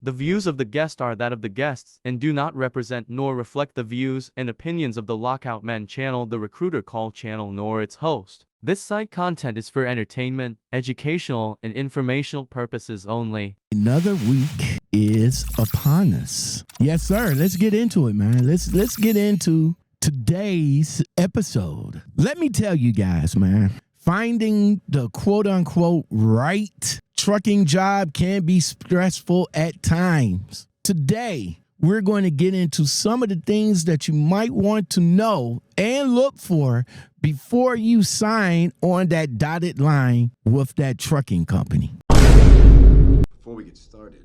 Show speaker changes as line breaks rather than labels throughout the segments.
The views of the guest are that of the guests and do not represent nor reflect the views and opinions of the Lockoutmen channel, the Recruiter Call channel, nor its host. This site content is for entertainment, educational, and informational purposes only.
Another week is upon us. Yes, sir. Let's get into it, man. Let's get into today's episode. Let me tell you guys, man, finding the quote-unquote right trucking job can be stressful at times. Today, we're going to get into some of the things that you might want to know and look for before you sign on that dotted line with that trucking company.
Before we get started,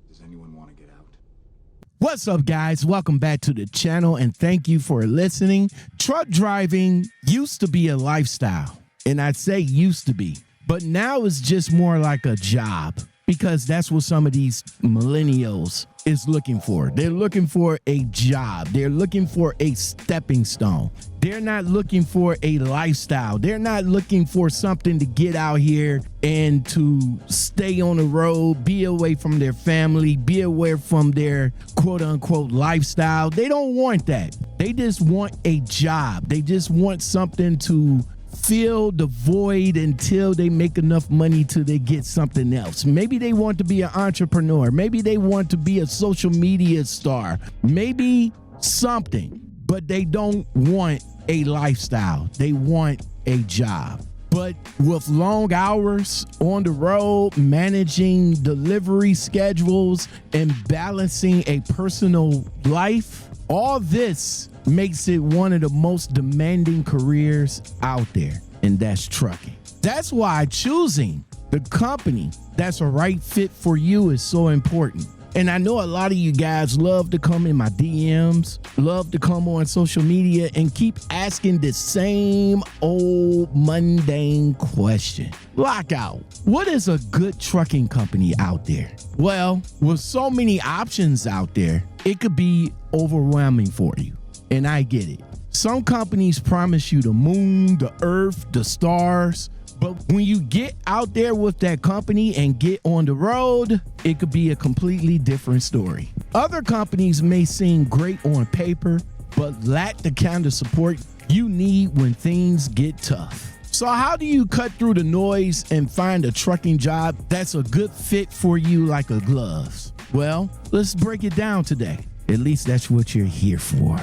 does anyone want to get out?
What's up, guys? Welcome back to the channel, and thank you for listening. Truck driving used to be a lifestyle, and I'd say used to be, but now it's just more like a job, because that's what some of these millennials is looking for. They're looking for a job. They're looking for a stepping stone. They're not looking for a lifestyle. They're not looking for something to get out here and to stay on the road, be away from their family, be away from their quote unquote lifestyle. They don't want that. They just want a job. They just want something to fill the void until they make enough money till they get something else. Maybe they want to be an entrepreneur. Maybe they want to be a social media star. Maybe something, but they don't want a lifestyle. They want a job. But with long hours on the road, managing delivery schedules, and balancing a personal life, all this makes it one of the most demanding careers out there, and that's trucking. That's why choosing the company that's a right fit for you is so important. And I know a lot of you guys love to come in my DMs, love to come on social media and keep asking the same old mundane question. Lockout, what is a good trucking company out there? Well, with so many options out there, it could be overwhelming for you. And I get it. Some companies promise you the moon, the earth, the stars. But when you get out there with that company and get on the road, it could be a completely different story. Other companies may seem great on paper, but lack the kind of support you need when things get tough. So how do you cut through the noise and find a trucking job that's a good fit for you like a glove? Well, let's break it down today. At least that's what you're here for.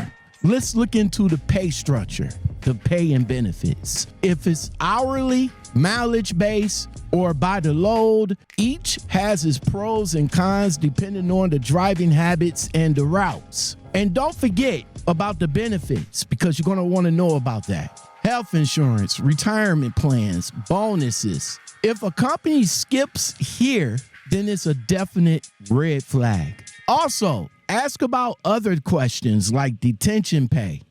Let's look into the pay structure, the pay and benefits. If it's hourly, mileage-based, or by the load, each has its pros and cons depending on the driving habits and the routes. And don't forget about the benefits, because you're going to want to know about that. Health insurance, retirement plans, bonuses. If a company skips here, then it's a definite red flag. Also, ask about other questions like detention pay,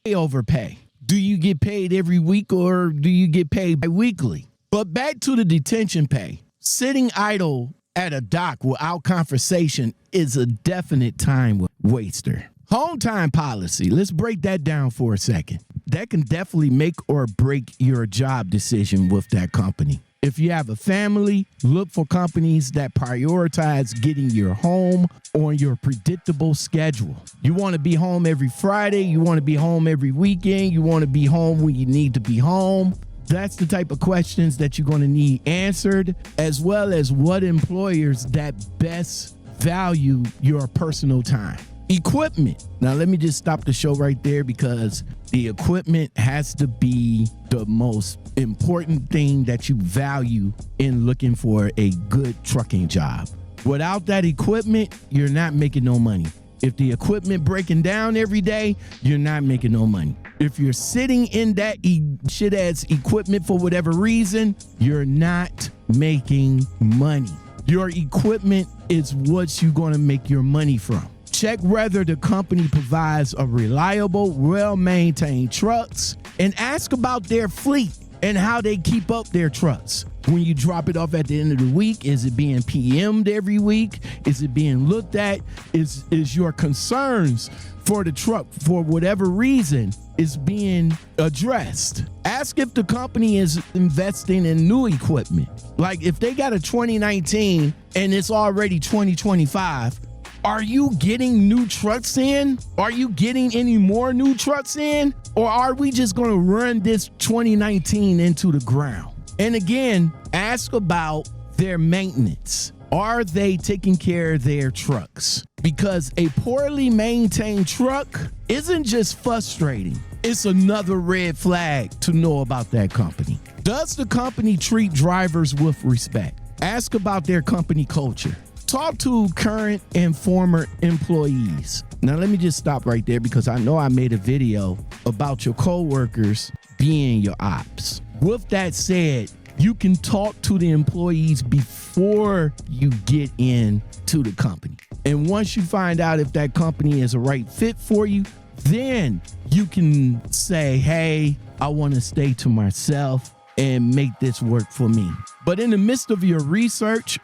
overpay. Do you get paid every week or do you get paid bi-weekly? But back to the detention pay. Sitting idle at a dock without conversation is a definite time waster. Home time policy. Let's break that down for a second. That can definitely make or break your job decision with that company. If you have a family, look for companies that prioritize getting your home on your predictable schedule. You want to be home every Friday. You want to be home every weekend. You want to be home when you need to be home. That's the type of questions that you're going to need answered, as well as what employers that best value your personal time. Equipment. Now, let me just stop the show right there, because the equipment has to be the most important thing that you value in looking for a good trucking job. Without that equipment, you're not making no money. If the equipment breaking down every day, you're not making no money. If you're sitting in that shit-ass equipment for whatever reason, you're not making money. Your equipment is what you're going to make your money from. Check whether the company provides a reliable, well-maintained trucks, and ask about their fleet and how they keep up their trucks. When you drop it off at the end of the week, is it being PM'd every week? Is it being looked at? Is your concerns for the truck, for whatever reason, is being addressed? Ask if the company is investing in new equipment. Like if they got a 2019 and it's already 2025, are you getting new trucks in? Are you getting any more new trucks in? Or are we just going to run this 2019 into the ground? And again, ask about their maintenance. Are they taking care of their trucks? Because a poorly maintained truck isn't just frustrating. It's another red flag to know about that company. Does the company treat drivers with respect? Ask about their company culture. Talk to current and former employees. Now, let me just stop right there because I know I made a video about your coworkers being your ops. With that said, you can talk to the employees before you get into the company. And once you find out if that company is a right fit for you, then you can say, hey, I want to stay to myself and make this work for me. But in the midst of your research,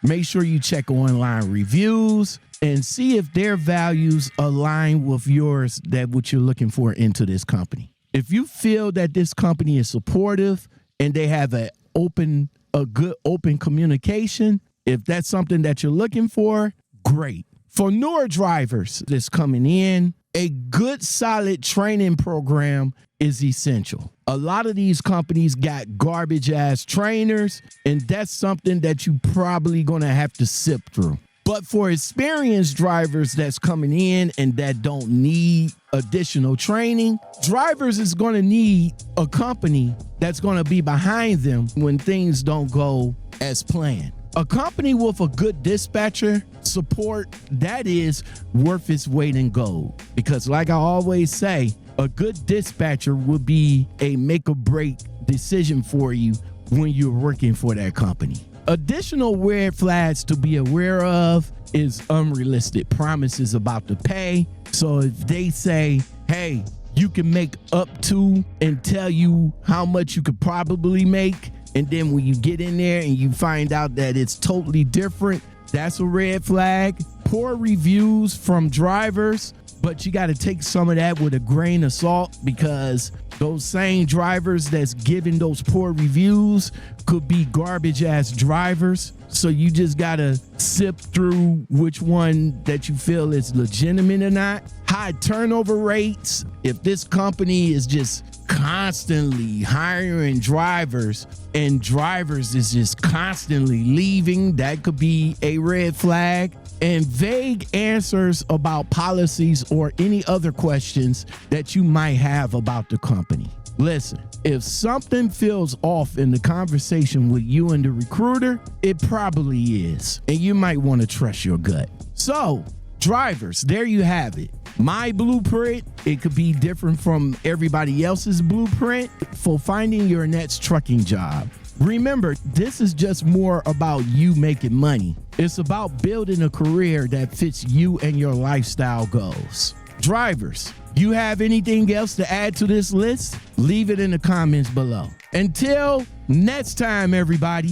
make sure you check online reviews and see if their values align with yours, that what you're looking for into this company. If you feel that this company is supportive and they have a good open communication, if that's something that you're looking for, great. For newer drivers that's coming in, a good solid training program is essential. A lot of these companies got garbage ass trainers, and that's something that you probably gonna have to sift through. But for experienced drivers that's coming in and that don't need additional training, drivers is going to need a company that's going to be behind them when things don't go as planned. A company with a good dispatcher support, that is worth its weight in gold. Because like I always say, a good dispatcher will be a make or break decision for you when you're working for that company. Additional red flags to be aware of is unrealistic promises about the pay. So if they say, hey, you can make up to, and tell you how much you could probably make, and then when you get in there and you find out that it's totally different, that's a red flag. Poor reviews from drivers, but you got to take some of that with a grain of salt, because those same drivers that's giving those poor reviews could be garbage ass drivers. So you just got to sift through which one that you feel is legitimate or not. High turnover rates. If this company is just constantly hiring drivers and drivers is just constantly leaving, that could be a red flag. And vague answers about policies or any other questions that you might have about the company. Listen, if something feels off in the conversation with you and the recruiter, it probably is. And you might want to trust your gut. So, drivers, there you have it. My blueprint, it could be different from everybody else's blueprint for finding your next trucking job. Remember, this is just more about you making money. It's about building a career that fits you and your lifestyle goals. Drivers, you have anything else to add to this list? Leave it in the comments below. Until next time, everybody,